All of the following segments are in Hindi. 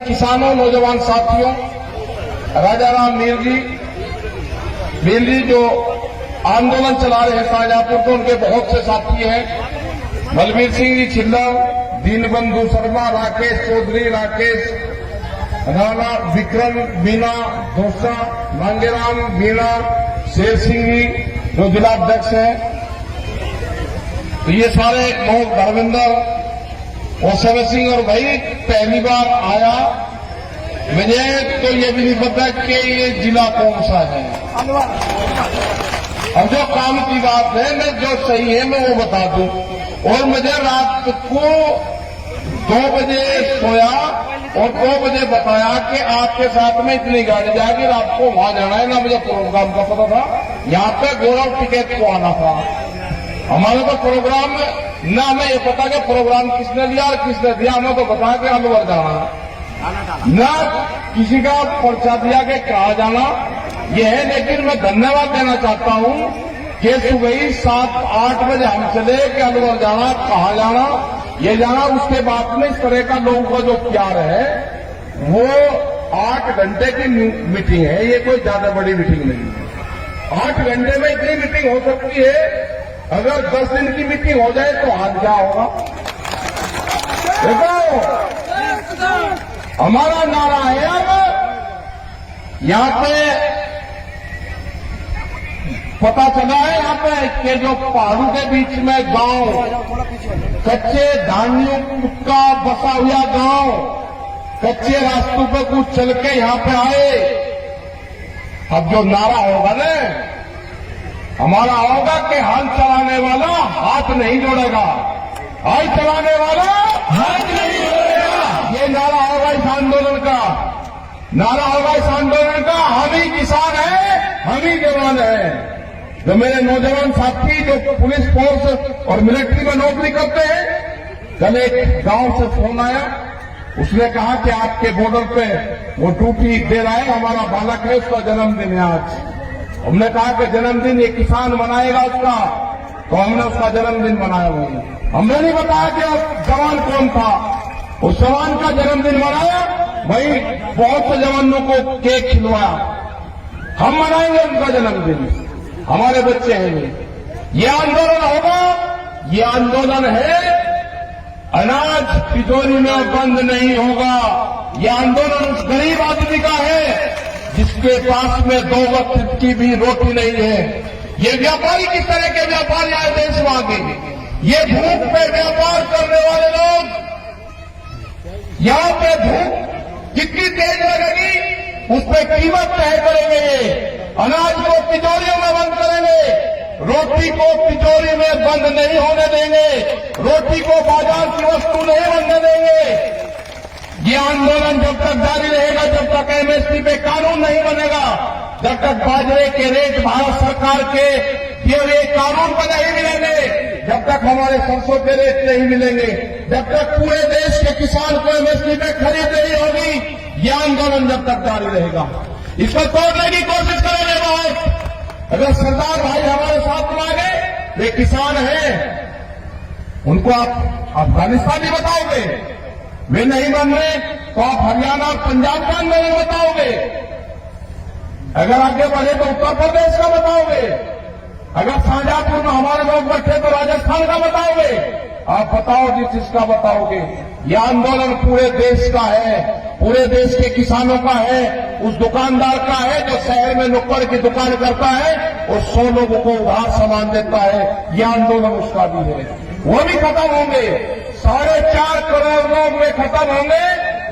किसानों, नौजवान साथियों, राजाराम मीर जी जो आंदोलन चला रहे हैं शाहजहांपुर, तो उनके बहुत से साथी हैं। बलबीर सिंह जी छिल्लर, दीनबंधु शर्मा, राकेश चौधरी, राकेश राणा, विक्रम मीना, दोसा, मांगेराम मीना, शेर सिंह जी जो जिलाध्यक्ष हैं, तो ये सारे लोग, धर्मेंद्र और शरद सिंह। और भाई पहली बार आया, मुझे तो ये भी नहीं पता कि ये जिला कौन सा है। अब जो काम की बात है, मैं जो सही है मैं वो बता दूं। और मुझे रात को 2 बजे सोया और 2 बजे बताया कि आपके साथ में इतनी गाड़ी जाएगी, आपको वहां जाना है। ना मुझे प्रोग्राम का पता था, यहाँ पे गौरव टिकट को आना था। हमारे तो प्रोग्राम में ना हमें ये पता कि प्रोग्राम किसने लिया और किसने दिया, हमें तो बताया कि अलवर जाना, ना किसी का पर्चा दिया कि कहा जाना ये है। लेकिन मैं धन्यवाद देना चाहता हूं कि सुबह ही 7-8 बजे हम चले कि अलवर जाना, कहाँ जाना, ये जाना। उसके बाद में इस तरह का लोगों का जो प्यार है, वो 8 घंटे की मीटिंग है, ये कोई ज्यादा बड़ी मीटिंग नहीं है। 8 घंटे में इतनी मीटिंग हो सकती है। अगर 10 दिन की मीटिंग हो जाए तो हाल क्या होगा। देखो, हमारा नारा है अब यहां पे पता चला है, यहाँ पे कि जो पहाड़ों के बीच में गांव, कच्चे धानियों का बसा हुआ गांव, कच्चे रास्तों पर कुछ चल के यहां पे आए। अब जो नारा होगा ना हमारा होगा कि हाथ चलाने वाला हाथ नहीं जोड़ेगा, हाथ चलाने वाला हाथ नहीं जोड़ेगा। ये नारा होगा इस आंदोलन का, नारा होगा इस आंदोलन का। हम ही किसान हैं, हम ही जवान हैं। जो मेरे नौजवान साथी जो पुलिस फोर्स और मिलिट्री में नौकरी करते हैं, कल एक गांव से फोन आया, उसने कहा कि आपके बॉर्डर पे वो ड्यूटी दे रहा है, हमारा बालक है, उसका जन्मदिन है आज। हमने कहा कि जन्मदिन ये किसान मनाएगा उसका, तो हमने उसका जन्मदिन मनाया। वही हमने नहीं बताया कि जवान कौन था, उस जवान का जन्मदिन मनाया। वही बहुत से जवानों को केक खिलवाया। हम मनाएंगे उनका जन्मदिन, हमारे बच्चे हैं। ये आंदोलन होगा, ये आंदोलन है, अनाज तिजोरी में बंद नहीं होगा। ये आंदोलन उस गरीब आदमी का है जिसके पास में 2 वक्त की भी रोटी नहीं है। ये व्यापारी किस तरह के व्यापारी आए देश में आगे, ये भूख पे व्यापार करने वाले लोग, यहां पे भूख जितनी तेज लगेगी उस पर कीमत तय करेंगे। ये अनाज को तिजोरियों में बंद करेंगे, रोटी को तिजोरी में बंद नहीं होने देंगे, रोटी को बाजार की वस्तु नहीं बनने देंगे। ये आंदोलन जब तक जारी रहेगा, जब तक एमएसपी पे कानून नहीं बनेगा, जब तक बाजरे के रेट भारत सरकार के दिए हुए कानून पर नहीं मिलेंगे, जब तक हमारे सरसों के रेट नहीं मिलेंगे, जब तक पूरे देश के किसान को एमएसपी पे खरीद नहीं होगी, ये आंदोलन जब तक जारी रहेगा। इसको तोड़ने की कोशिश करेंगे बहुत। अगर सरदार भाई हमारे साथ में आ गए, वे किसान हैं, उनको आप अफगानिस्तान नहीं बताओगे, वे नहीं बन रहे तो आप हरियाणा और पंजाब का नहीं बताओगे। अगर आगे बढ़े तो उत्तर प्रदेश का बताओगे। अगर शाहजहांपुर में हमारे लोग बैठे तो राजस्थान का बताओगे। आप बताओ जिस चीज बताओगे। यह आंदोलन पूरे देश का है, पूरे देश के किसानों का है, उस दुकानदार का है जो शहर में नुक्कड़ की दुकान करता है और 100 लोगों को उधार सामान देता है। यह आंदोलन उसका भी है, वो भी खत्म होंगे। 4.5 करोड़ लोग वे खत्म होंगे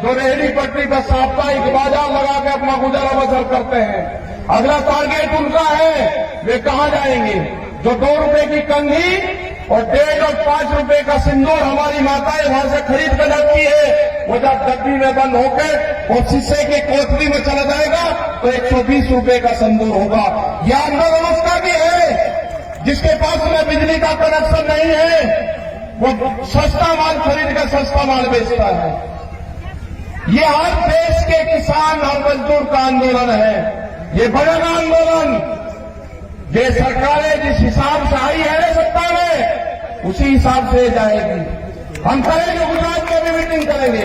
जो रेहड़ी पटरी पर साप्ताहिक बाजार लगा के अपना गुजारा बसर करते हैं। अगला टारगेट उनका है, वे कहां जाएंगे। जो 2 रुपए की कंघी और 1.5 और 5 रुपए का सिंदूर हमारी माताएं वहां से खरीद कर लाती है, वो जब डब्बी में बंद होकर और शीशे की कोठरी में चला जाएगा तो 120 रुपए का सिंदूर होगा। यह आंदोलन उसका भी है जिसके पास में बिजली का कनेक्शन नहीं है, वो सस्ता माल खरीद कर सस्ता माल बेचता है। ये हर देश के किसान और मजदूर का आंदोलन है। ये बड़ा आंदोलन ये सरकारें जिस हिसाब से आई है सत्ता में, उसी हिसाब से जाएगी। हम करेंगे, गुजरात में भी मीटिंग करेंगे,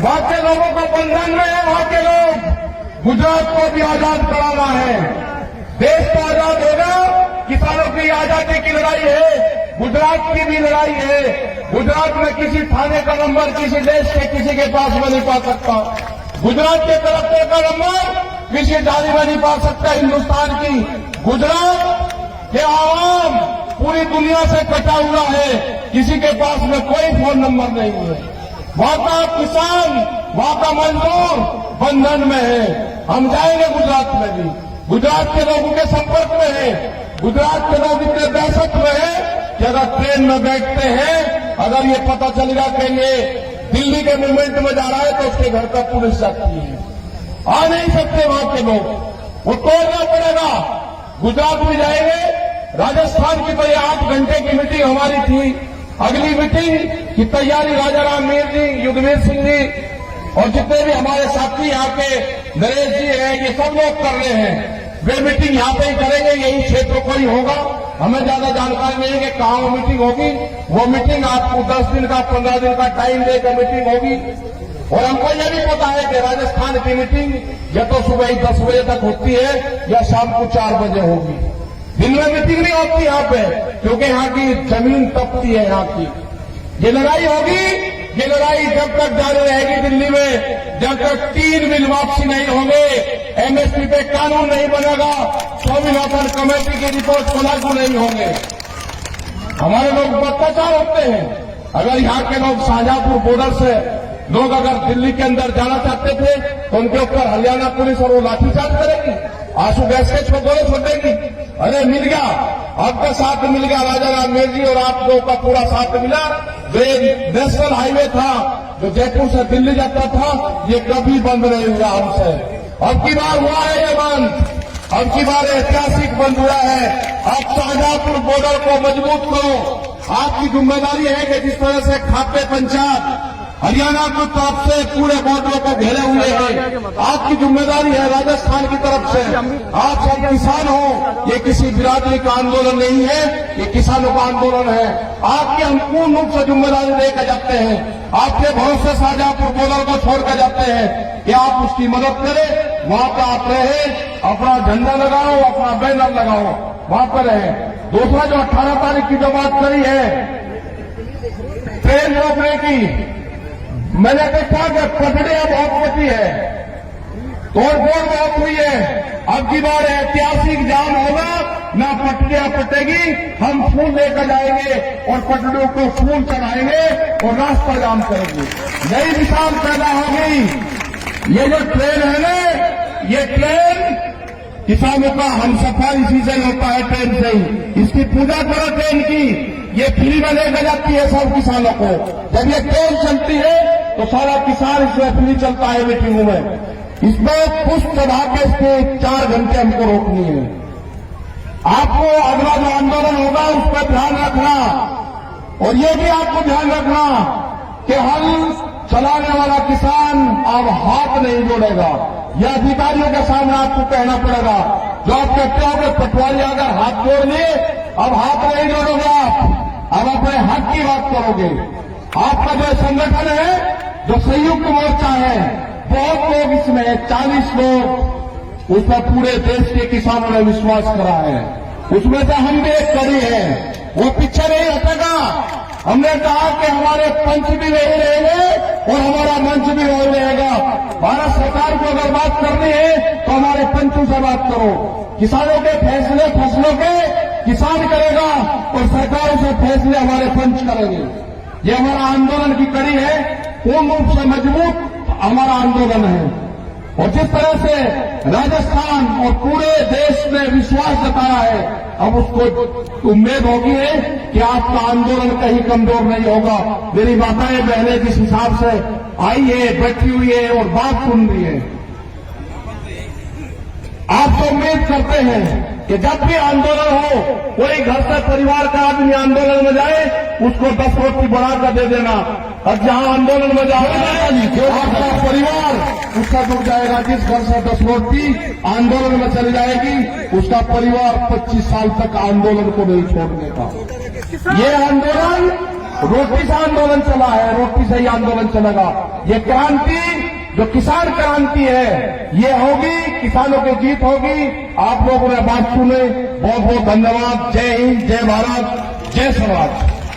वहां के लोगों को बंधन में है, वहां के लोग गुजरात को भी आजाद कराना है। देश तो आजाद होगा, किसानों की आजादी की लड़ाई है, गुजरात की भी लड़ाई है। गुजरात में किसी थाने का नंबर किसी देश के किसी के पास में नहीं पा सकता। गुजरात के कलेक्टर का नंबर किसी डायरी में नहीं पा सकता हिंदुस्तान की। गुजरात के आवाम पूरी दुनिया से कटा हुआ है, किसी के पास में कोई फोन नंबर नहीं है। वहां का किसान, वहां का मजदूर बंधन में है। हम जाएंगे गुजरात में भी, गुजरात के लोगों के संपर्क में है। गुजरात के लोग इतने दहशत में है कि अगर ट्रेन में बैठते हैं, अगर ये पता चलेगा कि ये दिल्ली के मूवमेंट में जा रहा है तो उसके घर पर पुलिस जाती है। आ नहीं सकते वहां के लोग, वो तोड़ना पड़ेगा। गुजरात में जाएंगे, राजस्थान की तो ये 8 घंटे की मीटिंग हमारी थी। अगली मीटिंग की तैयारी राजा राम मीर जी, युद्धवीर सिंह जी और जितने भी हमारे साथी यहाँ के नरेश जी हैं, ये सब लोग कर रहे हैं। वे मीटिंग यहाँ पे ही करेंगे, यही क्षेत्र को ही होगा। हमें ज्यादा जानकारी नहीं है कि कहाँ वो मीटिंग होगी। वो मीटिंग आपको 10 दिन का 15 दिन का टाइम देकर मीटिंग होगी। और हमको यह भी पता है कि राजस्थान की मीटिंग या तो सुबह 10 बजे तक होती है या शाम को 4 बजे होगी। दिन में मीटिंग नहीं होती यहाँ पे, क्योंकि यहाँ की जमीन तपती है। यहाँ की ये लड़ाई होगी, ये लड़ाई जब तक जारी रहेगी दिल्ली में, जब तक 3 मिल वापसी नहीं होंगे, एमएसपी पे कानून नहीं बनेगा, स्वामीनाथन कमेटी की रिपोर्ट को लागू नहीं होंगे। हमारे लोग अत्याचार होते हैं। अगर यहाँ के लोग शाहजहांपुर बॉर्डर से लोग अगर दिल्ली के अंदर जाना चाहते थे तो उनके ऊपर हरियाणा पुलिस और वो लाठीचार्ज करेगी, आंसू गैस के छोड़े छोड़ देगी। अरे मिल गया, आपका साथ मिल गया, राजा राम मीर जी और आप लोगों का पूरा साथ मिला। जो नेशनल हाईवे था जो जयपुर से दिल्ली जाता था, ये कभी बंद नहीं हुआ हमसे। अब की बार हुआ है ये बंद, अब की बार ऐतिहासिक बंद हुआ है। आप शाहजहांपुर बॉर्डर को मजबूत करो। आपकी जिम्मेदारी है कि जिस तरह से खापे पंचायत हरियाणा की तरफ से पूरे बॉर्डर को घेरे हुए हैं, आपकी जिम्मेदारी है राजस्थान की तरफ से। आप सब किसान हो, ये किसी बिरादरी का आंदोलन नहीं है, ये किसानों का आंदोलन है। आपकी हम पूर्ण रूप से जिम्मेदारी लेकर जाते हैं। आपके भरोसे शाहजहांपुर बॉर्डर को छोड़कर जाते हैं कि आप उसकी मदद करें। वहां पर आप रहे, अपना झंडा लगाओ, अपना बैनर लगाओ, वहां पर रहे। दूसरा जो 18 तारीख की जो बात करी है ट्रेन रोकने की, मैंने देखा कि पटड़ियां बहुत होती है, तोड़फोड़ बहुत हुई है। अब की बार ऐतिहासिक जाम होगा, ना पटड़ियां पटेगी, हम फूल लेकर जाएंगे और पटड़ियों को फूल चढ़ाएंगे और रास्ता जाम करेंगे। नई मिसाल पैदा हो गई। ये जो ट्रेन है ना, ये ट्रेन किसानों का हमसफर इसी से होता है, ट्रेन से ही। इसकी पूजा करो ट्रेन की, ये फ्री में लेकर जाती है सब किसानों को। जब ये ट्रेन चलती है तो सारा किसान इसमें फ्री चलता है मीटिंगों में। इसमें पुष्प चढ़ा के इसको 4 घंटे हमको रोकनी है। आपको अगला जो आंदोलन होगा उस पर ध्यान रखना, और ये भी आपको ध्यान रखना कि हल चलाने वाला किसान अब हाथ नहीं जोड़ेगा। यह अधिकारियों के सामने आपको कहना पड़ेगा। जो आप कहते हो कि पटवारी अगर हाथ जोड़ लिए, अब हाथ नहीं जोड़ोगे आप, अब अपने हक की बात करोगे। आपका जो संगठन है, जो संयुक्त मोर्चा है, बहुत लोग इसमें 40 लोग, उसमें पूरे देश के किसानों ने विश्वास करा है। उसमें से हम भी एक कड़ी है, वो पीछे नहीं हटेगा। हमने कहा कि हमारे पंच भी वही रहेंगे और हमारा मंच भी वही रहेगा। भारत सरकार को अगर बात करनी है तो हमारे पंचों से बात करो। किसानों के फैसले फसलों के किसान करेगा और सरकारों से फैसले हमारे पंच करेंगे। ये हमारा आंदोलन की कड़ी है, पूर्ण रूप से मजबूत हमारा आंदोलन है। और जिस तरह से राजस्थान और पूरे देश ने विश्वास जताया है, अब उसको उम्मीद होगी है कि आपका आंदोलन कहीं कमजोर नहीं होगा। मेरी माताएं बहनें जिस हिसाब से आई है, बैठी हुई है और बात सुन रही है, आप तो उम्मीद करते हैं कि जब भी आंदोलन हो, कोई घर से परिवार का आदमी आंदोलन में जाए, उसको 10 रोटी बढ़ाकर दे देना। और जहां आंदोलन में जाएगा आपका परिवार उसका डूब जाएगा। जिस घर से 10 रोटी आंदोलन में चली जाएगी, उसका परिवार 25 साल तक आंदोलन को नहीं छोड़ने का। ये आंदोलन रोटी से आंदोलन चला है, रोटी से ही आंदोलन चलेगा। ये क्रांति जो किसान क्रांति है ये होगी, किसानों की जीत होगी। आप लोगों ने बात सुने, बहुत बहुत धन्यवाद। जय हिंद, जय भारत, जय स्वराज।